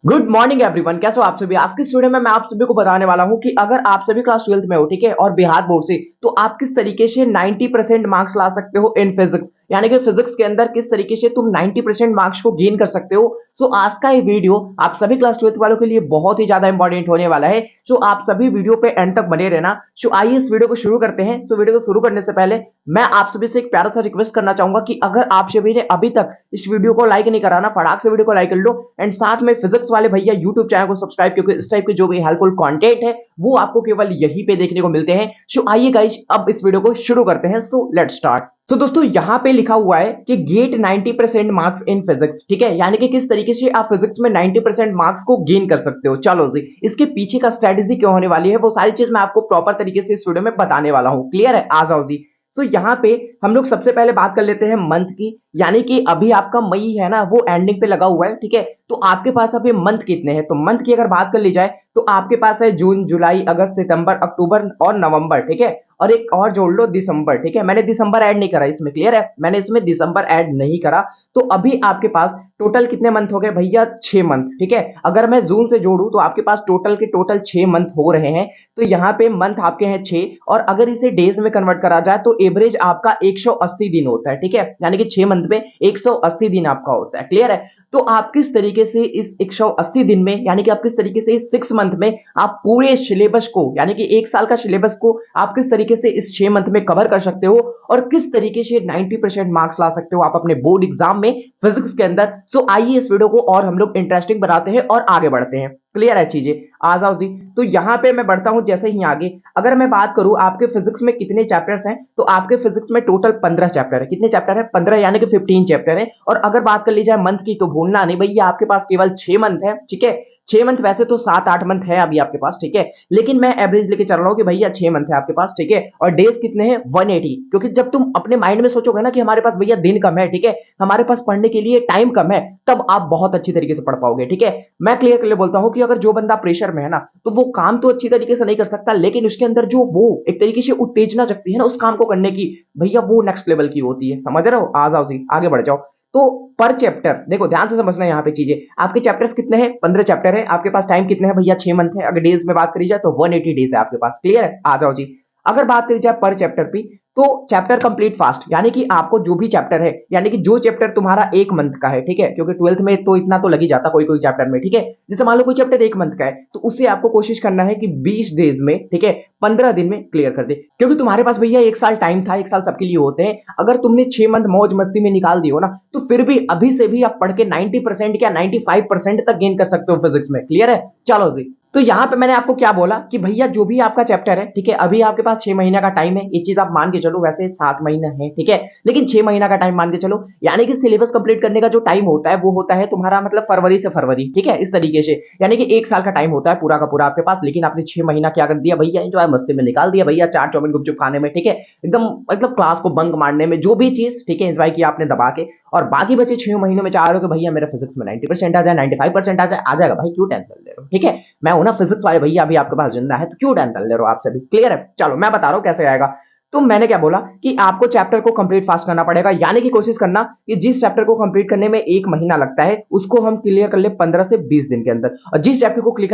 Good morning everyone, कैसे हो आप सभी। आज की इस वीडियो में मैं आप सभी को बताने वाला हूं कि अगर आप सभी क्लास 12th में हो, ठीक है, और बिहार बोर्ड से, तो आप किस तरीके से 90% मार्क्स ला सकते हो इन फिजिक्स। यानी कि फिजिक्स के अंदर किस तरीके से तुम 90% मार्क्स को गेन कर सकते हो। सो आज का ये वीडियो आप सभी क्लास 12th वालों के लिए बहुत ही ज्यादा इंपॉर्टेंट होने वाला है। सो आप सभी वीडियो पे एंड तक बने रहना। सो आइए इस वीडियो को शुरू करते हैं। सो वीडियो को शुरू करने से पहले मैं आप सभी से एक प्यारा सा रिक्वेस्ट करना चाहूंगा कि अगर आप सभी ने अभी तक इस वीडियो को लाइक नहीं करा ना, फटाक से वीडियो को लाइक कर लो एंड साथ में फिजिक्स वाले भैया यूट्यूब चैनल को सब्सक्राइब, क्योंकि इस टाइप के जो भी हेल्पफुल कंटेंट है वो आपको केवल यहीं पे देखने को मिलते हैं। सो आइए गाइस, अब इस वीडियो को शुरू करते हैं। So let's start. सो दोस्तों, यहाँ पे लिखा हुआ है कि गेट 90% मार्क्स इन फिजिक्स, ठीक है, यानी कि किस तरीके से आप फिजिक्स में 90% मार्क्स को गेन कर सकते हो। चलो जी, इसके पीछे का स्ट्रेटेजी क्या होने वाली है वो सारी चीज मैं आपको प्रॉपर तरीके से इस वीडियो में बताने वाला हूँ। क्लियर है? आ जाओ जी। सो यहाँ पे हम लोग सबसे पहले बात कर लेते हैं मंथ की। यानी कि अभी आपका मई है ना, वो एंडिंग पे लगा हुआ है, ठीक है। तो आपके पास अभी मंथ कितने हैं? तो मंथ की अगर बात कर ली जाए तो आपके पास है जून, जुलाई, अगस्त, सितंबर, अक्टूबर और नवंबर, ठीक है। और एक और जोड़ लो दिसंबर, ठीक है। मैंने दिसंबर ऐड नहीं करा इसमें, क्लियर है, मैंने इसमें दिसंबर ऐड नहीं करा। तो अभी आपके पास टोटल कितने मंथ हो गए भैया? 6 मंथ, ठीक है। अगर मैं जून से जोड़ू तो आपके पास टोटल के टोटल 6 मंथ हो रहे हैं। तो यहाँ पे मंथ आपके हैं 6, और अगर इसे डेज में कन्वर्ट करा जाए तो एवरेज आपका 180 दिन होता है, ठीक है। यानी कि 6 मंथ में 180 दिन आपका होता है। क्लियर है? तो आप किस तरीके से इस 180 दिन में, यानी कि आप किस तरीके से इस 6 मंथ में आप पूरे सिलेबस को, यानी कि एक साल का सिलेबस को आप किस तरीके से इस 6 मंथ में कवर कर सकते हो, और किस तरीके से 90% मार्क्स ला सकते हो आप अपने बोर्ड एग्जाम में फिजिक्स के अंदर। सो आइए इस वीडियो को और हम लोग इंटरेस्टिंग बनाते हैं और आगे बढ़ते हैं। क्लियर है चीजें? आ जाओ जी। तो यहां पे मैं बढ़ता हूं जैसे ही आगे। अगर मैं बात करूं आपके फिजिक्स में कितने चैप्टर्स हैं, तो आपके फिजिक्स में टोटल 15 चैप्टर है। कितने चैप्टर है? 15, यानी कि 15 चैप्टर है। और अगर बात कर ली जाए मंथ की, तो भूलना नहीं भैया, आपके पास केवल 6 मंथ है, ठीक है। 6 मंथ, वैसे तो 7-8 मंथ है अभी आपके पास, ठीक है, लेकिन मैं एवरेज लेके चल रहा हूं कि भैया 6 मंथ है आपके पास, ठीक है। और डेज कितने हैं? 180। क्योंकि जब तुम अपने माइंड में सोचोगे ना कि हमारे पास भैया दिन कम है, ठीक है, हमारे पास पढ़ने के लिए टाइम कम है, तब आप बहुत अच्छी तरीके से पढ़ पाओगे, ठीक है। मैं क्लियर कर ले बोलता हूं कि अगर जो बंदा प्रेशर में है ना, तो वो काम तो अच्छी तरीके से नहीं कर सकता, लेकिन उसके अंदर जो वो एक तरीके से उत्तेजना जगती है ना उस काम को करने की, भैया वो नेक्स्ट लेवल की होती है। समझ रहे हो? आ जाओ जी, आगे बढ़ जाओ। तो पर चैप्टर देखो, ध्यान से समझना यहाँ पे चीजें। आपके चैप्टर्स कितने हैं? 15 चैप्टर है। आपके पास टाइम कितने हैं भैया? 6 मंथ है। अगर डेज में बात करी जाए तो 180 डेज है आपके पास। क्लियर है? आ जाओ जी। अगर बात करी जाए पर चैप्टर की, तो चैप्टर कंप्लीट फास्ट, यानी कि आपको जो भी चैप्टर है, यानी कि जो चैप्टर तुम्हारा 1 मंथ का है, ठीक है, क्योंकि 12th में तो इतना तो लग ही जाता कोई कोई चैप्टर में, ठीक है। जैसे मान लो कोई चैप्टर 1 मंथ का है, तो उससे आपको कोशिश करना है कि 20 डेज में, ठीक है, 15 दिन में क्लियर कर दे। क्योंकि तुम्हारे पास भैया 1 साल टाइम था, 1 साल सबके लिए होते हैं। अगर तुमने 6 मंथ मौज मस्ती में निकाल दियो ना, तो फिर भी अभी से भी आप पढ़ के 90% या 95% तक गेन कर सकते हो फिजिक्स में। क्लियर है? चलो जी। तो यहां पे मैंने आपको क्या बोला कि भैया जो भी आपका चैप्टर है, ठीक है, अभी आपके पास 6 महीने का टाइम है। एक चीज आप मान के चलो, वैसे 7 महीने है, ठीक है, लेकिन 6 महीना का टाइम मान के चलो। यानी कि सिलेबस कंप्लीट करने का जो टाइम होता है वो होता है तुम्हारा मतलब फरवरी से फरवरी, ठीक है, इस तरीके से। यानी कि 1 साल का टाइम होता है पूरा का पूरा आपके पास, लेकिन आपने 6 महीना क्या कर दिया भैया? एंजॉय मस्ती में निकाल दिया भैया, चाट चौमिन गुपचुप खाने में, ठीक है, एकदम मतलब क्लास को बंक मारने में, जो भी चीज, ठीक है, एंजॉय किया आपने दबा के। और बाकी बचे 6 महीनों में चाह रहे हो कि भैया मेरा फिजिक्स में 90% आ जाए, 95% आ जाएगा भाई, क्यों टेंशन ले रहे हो? ठीक है, मैं हूं ना फिजिक्स वाले भैया, अभी आपके पास जिंदा है, तो क्यों टेंशन ले रहे हो आप सभी? क्लियर है? चलो मैं बता रहा हूं कैसे आएगा। तो मैंने क्या बोला कि आपको चैप्टर को कंप्लीट फास्ट करना पड़ेगा, यानी कि कोशिश करना कि जिस चैप्टर को कंप्लीट करने में 1 महीना लगता है, उसको हम क्लियर कर ले 15 से 20 दिन के अंदर। और जिस चैप्टर को क्लियर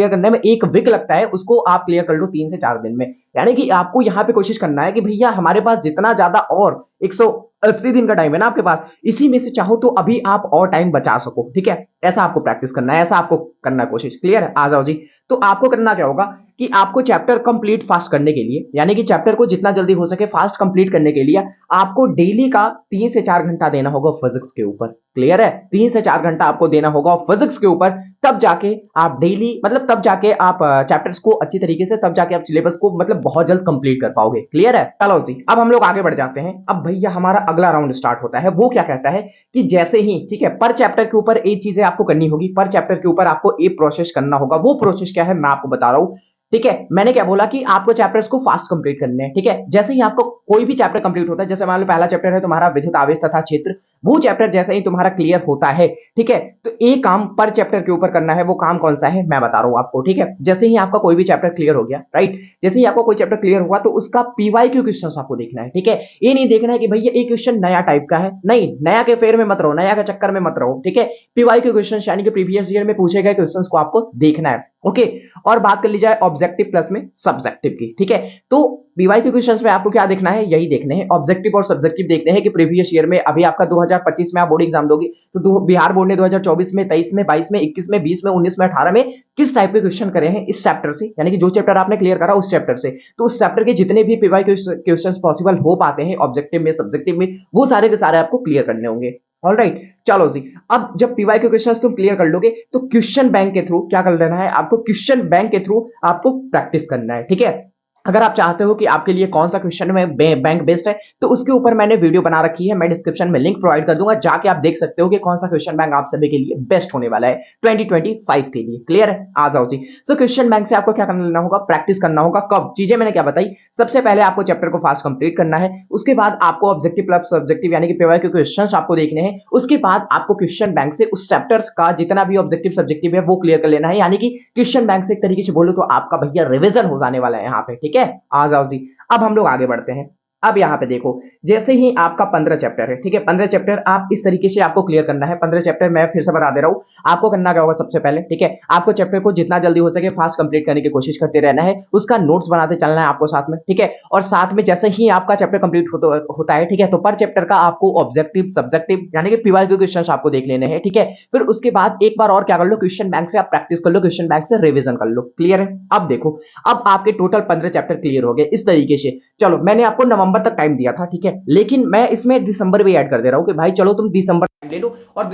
करने में 1 वीक लगता है, उसको आप क्लियर कर लो 3 से 4 दिन में। यानी कि आपको यहां पे कोशिश करना है कि भैया हमारे पास जितना ज्यादा और 180 दिन का टाइम है ना आपके पास, इसी में से चाहो तो अभी आप और टाइम बचा सको, ठीक है। ऐसा आपको प्रैक्टिस करना है, ऐसा आपको करना है कोशिश। क्लियर है? आ जाओ जी। तो आपको करना क्या होगा कि आपको चैप्टर कंप्लीट फास्ट करने के लिए, यानी कि चैप्टर को जितना जल्दी हो सके फास्ट कंप्लीट करने के लिए, आपको डेली का 3 से 4 घंटा देना होगा फिजिक्स के ऊपर। क्लियर है? 3 से 4 घंटा आपको देना होगा फिजिक्स के ऊपर, तब जाके आप डेली मतलब तब जाके आप चैप्टर्स को अच्छी तरीके से, तब जाके आप सिलेबस को मतलब बहुत जल्द कंप्लीट कर पाओगे। क्लियर है? चलो जी, अब हम लोग आगे बढ़ जाते हैं। अब भैया हमारा अगला राउंड स्टार्ट होता है। वो क्या कहता है कि जैसे ही, ठीक है, पर चैप्टर के ऊपर एक चीजें आपको करनी होगी, पर चैप्टर के ऊपर आपको एक प्रोसेस करना होगा। वो प्रोसेस क्या है मैं आपको बता रहा हूं, ठीक है। मैंने क्या बोला कि आपको चैप्टर्स को फास्ट कंप्लीट करने हैं, ठीक है। जैसे ही आपको कोई भी चैप्टर कंप्लीट होता है, जैसे मान लो पहला चैप्टर है तुम्हारा विद्युत आवेश तथा क्षेत्र, वो चैप्टर जैसे ही तुम्हारा क्लियर होता है, ठीक है, तो एक काम पर चैप्टर के ऊपर करना है। वो काम कौन सा है मैं बता रहा हूं आपको, ठीक है। जैसे ही आपका कोई भी चैप्टर क्लियर हो गया, राइट, जैसे ही आपका कोई चैप्टर क्लियर हुआ तो उसका पीवाईक्यू क्वेश्चंस आपको देखना है, ठीक है। ये नहीं देखना है कि भैया एक क्वेश्चन नया टाइप का है, नहीं, नया के फेर में मत रहो, नया के चक्कर में मत रहो, ठीक है। पीवाईक्यू क्वेश्चन यानी कि प्रीवियस ईयर में पूछे गए क्वेश्चंस को आपको देखना है, ओके। और बात कर ली जाए ऑब्जेक्टिव प्लस में सब्जेक्टिव की, ठीक है, तो पीवाईक्यू क्वेश्चंस में आपको क्या देखना है, यही देखने हैं, ऑब्जेक्टिव और सब्जेक्टिव देखने हैं कि प्रीवियस ईयर में अभी आपका 2025 में आप बोर्ड एग्जाम दोगे तो बिहार बोर्ड ने 2024 में, 23 में, 22 में, 21 में, 20 में, 19 में, 18 में किस टाइप के क्वेश्चन करे हैं इस चैप्टर से, यानी कि जो चैप्टर आपने क्लियर करा उस चैप्टर से, तो उस चैप्टर के जितने भी पीवाईक्यू क्वेश्चंस पॉसिबल हो पाते हैं ऑब्जेक्टिव में, सब्जेक्टिव में, वो सारे के सारे आपको क्लियर करने होंगे। ऑलराइट, चलो जी। अब जब पीवाईक्यू क्वेश्चंस तुम क्लियर कर लोगे तो क्वेश्चन बैंक के थ्रू क्या कर लेना है आपको, क्वेश्चन बैंक के थ्रू आपको प्रैक्टिस करना है, ठीक है। अगर आप चाहते हो कि आपके लिए कौन सा क्वेश्चन में बैंक बेस्ड है तो उसके ऊपर मैंने वीडियो बना रखी है, मैं डिस्क्रिप्शन में लिंक प्रोवाइड कर दूंगा, जाके आप देख सकते हो कि कौन सा क्वेश्चन बैंक आप सभी के लिए बेस्ट होने वाला है 2025 के लिए। क्लियर है, आ जाओ जी। सो क्वेश्चन बैंक से आपको क्या करना होगा, प्रैक्टिस करना होगा। कब, चीजें मैंने क्या बताई, सबसे पहले आपको चैप्टर को फास्ट कंप्लीट करना है, उसके बाद आपको ऑब्जेक्टिव प्लस सब्जेक्टिव यानी कि पीवाईक्यू क्वेश्चंस आपको देखने हैं, उसके बाद आपको क्वेश्चन बैंक से उस चैप्टर्स का जितना भी ऑब्जेक्टिव सब्जेक्टिव है वो क्लियर कर लेना है, यानी कि क्वेश्चन बैंक से एक तरीके से बोलो तो आपका भैया रिवीजन हो जाने वाला है यहाँ पे, ठीक है। आ जाओ जी। अब हम लोग आगे बढ़ते हैं। अब यहां पे देखो, जैसे ही आपका 15 चैप्टर है, ठीक है, 15 चैप्टर आप इस तरीके से आपको क्लियर करना है। 15 चैप्टर मैं फिर से बता दे रहा हूं, आपको करना क्या होगा, सबसे पहले, ठीक है, आपको चैप्टर को जितना जल्दी हो सके फास्ट कंप्लीट करने की कोशिश करते रहना है, उसका नोट्स बनाते चलना है आपको साथ में, ठीक है। और साथ में जैसे ही आपका चैप्टर कंप्लीट होता है, ठीक है, तो पर चैप्टर का आपको ऑब्जेक्टिव सब्जेक्टिव यानी कि पीवाईक्यू क्वेश्चंस आपको देख लेने हैं, ठीक है। फिर उसके बाद एक बार और क्या कर लो, क्वेश्चन बैंक से आप प्रैक्टिस कर लो, क्वेश्चन बैंक से रिवीजन कर लो। क्लियर है। अब देखो, अब आपके टोटल 15 चैप्टर क्लियर हो गए इस तरीके से। चलो, मैंने आपको नवंबर तक टाइम दिया था, ठीक है, लेकिन मैं इसमें दिसंबर भी ऐड कर दे रहा हूं कि भाई चलो तुम दिसंबर टाइम ले लो और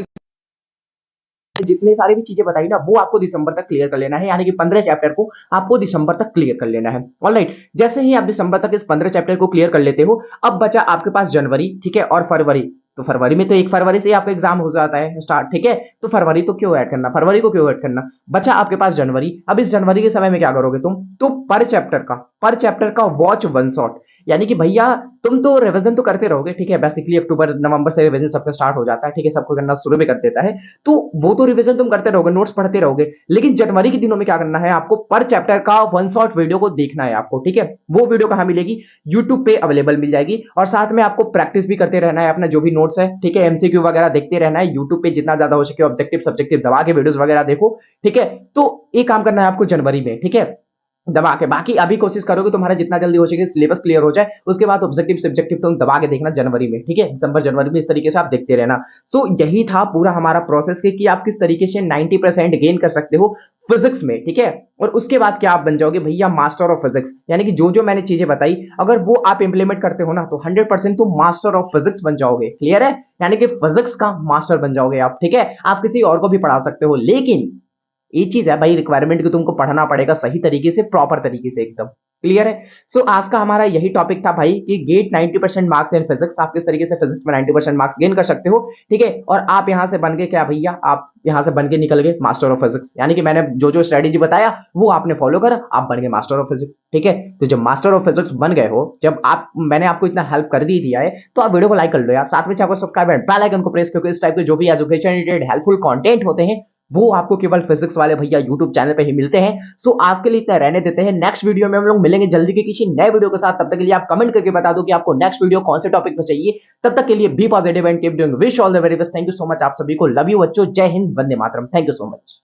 जितनी सारी भी चीजें बताई ना वो आपको दिसंबर तक क्लियर कर लेना है, यानी कि 15 चैप्टर को आपको दिसंबर तक क्लियर कर लेना है। ऑलराइट, जैसे ही आप दिसंबर तक इस 15 चैप्टर को क्लियर कर लेते हो, अब बचा आपके पास जनवरी, ठीक है, और फरवरी। तो फरवरी में तो 1 फरवरी से आपका एग्जाम हो जाता है स्टार्ट, ठीक है, तो फरवरी तो क्यों ऐड करना, फरवरी को क्यों ऐड करना, बचा आपके पास जनवरी। अब इस जनवरी के समय में क्या करोगे तुम, तो पर चैप्टर का वॉच वन शॉट, यानी कि भैया तुम तो रिवीजन तो करते रहोगे, ठीक है, बेसिकली अक्टूबर नवंबर से रिवीजन सबका स्टार्ट हो जाता है, ठीक है, सबको करना शुरू भी कर देता है, तो वो तो रिवीजन तुम करते रहोगे, नोट्स पढ़ते रहोगे, लेकिन जनवरी के दिनों में क्या करना है आपको, पर चैप्टर का वन शॉट वीडियो को देखना है आपको, ठीक है। वो वीडियो कहां मिलेगी, यूट्यूब पे अवेलेबल मिल जाएगी, और साथ में आपको प्रैक्टिस भी करते रहना है अपना जो भी नोट्स है, ठीक है, एमसीक्यू वगैरह देखते रहना है यूट्यूब पे, जितना ज्यादा हो सके ऑब्जेक्टिव सब्जेक्टिव दबा के वीडियोस वगैरह देखो, ठीक है। तो एक काम करना है आपको जनवरी में, ठीक है, दबा के, बाकी अभी कोशिश करोगे तुम्हारा जितना जल्दी हो सके सिलेबस क्लियर हो जाए, उसके बाद ऑब्जेक्टिव सब्जेक्टिव तुम दबा के देखना जनवरी में, ठीक है, दिसंबर जनवरी में इस तरीके से आप देखते रहना। सो यही था पूरा हमारा प्रोसेस कि आप किस तरीके से 90% गेन कर सकते हो फिजिक्स में, ठीक है। और उसके बाद क्या आप बन जाओगे भैया, मास्टर ऑफ फिजिक्स, यानी कि जो जो मैंने चीजें बताई अगर वो आप इंप्लीमेंट करते हो ना तो 100% तुम मास्टर ऑफ फिजिक्स बन जाओगे। क्लियर है, यानी कि फिजिक्स का मास्टर बन जाओगे आप, ठीक है। आप किसी और को भी पढ़ा सकते हो, लेकिन ये चीज है भाई रिक्वायरमेंट की, तुमको पढ़ना पड़ेगा सही तरीके से, प्रॉपर तरीके से एकदम। क्लियर है। सो आज का हमारा यही टॉपिक था भाई कि गेट 90% मार्क्स इन फिजिक्स, आप किस तरीके से फिजिक्स में 90% मार्क्स गेन कर सकते हो, ठीक है। और आप यहां से बन के क्या भैया, आप यहां से बन के निकल गए मास्टर ऑफ फिजिक्स, यानी कि मैंने जो जो स्ट्रेटेजी बताया वो आपने फॉलो करा, आप बन गए मास्टर ऑफ फिजिक्स, ठीक है। तो जब मास्टर ऑफ फिजिक्स बन गए हो, जब आप, मैंने आपको इतना हेल्प कर दी दिया है, तो आप वीडियो को लाइक कर लो यार, साथ में आपको सब्सक्राइब एंड बेल आइकन को प्रेस, क्योंकि इस टाइप के जो भी एजुकेशन रिलेटेड हेल्पफुल कंटेंट होते हैं वो आपको केवल फिजिक्स वाले भैया यूट्यूब चैनल पे ही मिलते हैं। सो आज के लिए इतना रहने देते हैं, नेक्स्ट वीडियो में हम लोग मिलेंगे जल्दी के किसी नए वीडियो के साथ। तब तक के लिए आप कमेंट करके बता दो कि आपको नेक्स्ट वीडियो कौन से टॉपिक पे चाहिए। तब तक के लिए be positive and keep doing, wish all the very best, thank you so much आप सभी को, लव यू बच्चों, जय Hind, Vande Mataram, thank you so much.